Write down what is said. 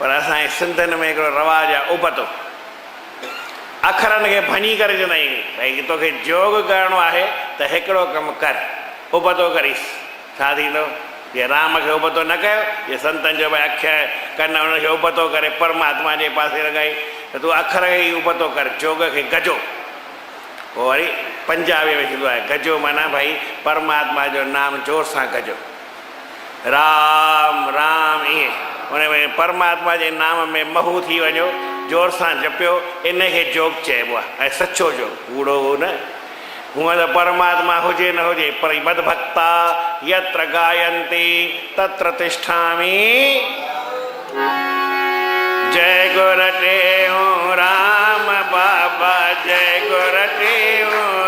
पर असांजे सिंधियुनि में हिकिड़ो रवाजु आहे उबतो, अखरनि खे भञी करे चवंदा आहियूं भई तोखे जोग करिणो आहे त हिकिड़ो कमु कर, उबतो करीसि। छा थींदो? ये राम खे उबतो न कयो, ये संतनि जो भई अखि कन उनखे उबतो करे परमात्मा जे पासे लॻाई, त तूं अखर खे ई उबतो कर, जोग खे गजो। पोइ वरी पंजाबी में थींदो आहे गजो, माना भई परमात्मा जो नाम जोर सां गजो, राम राम, ईअं उन में परमात्मा जे नाम में महू थी वञो, जोर सां जपियो, इनखे जोग चइबो आहे। ऐं सचो जोग, कूड़ो न। हूअं त परमात्मा हुजे न हुजे, पर मदभक्ता यत्र गायन्ति तत्र तिष्ठामि। जय गुरु टेऊं राम बाबा, जय गुरु टेऊं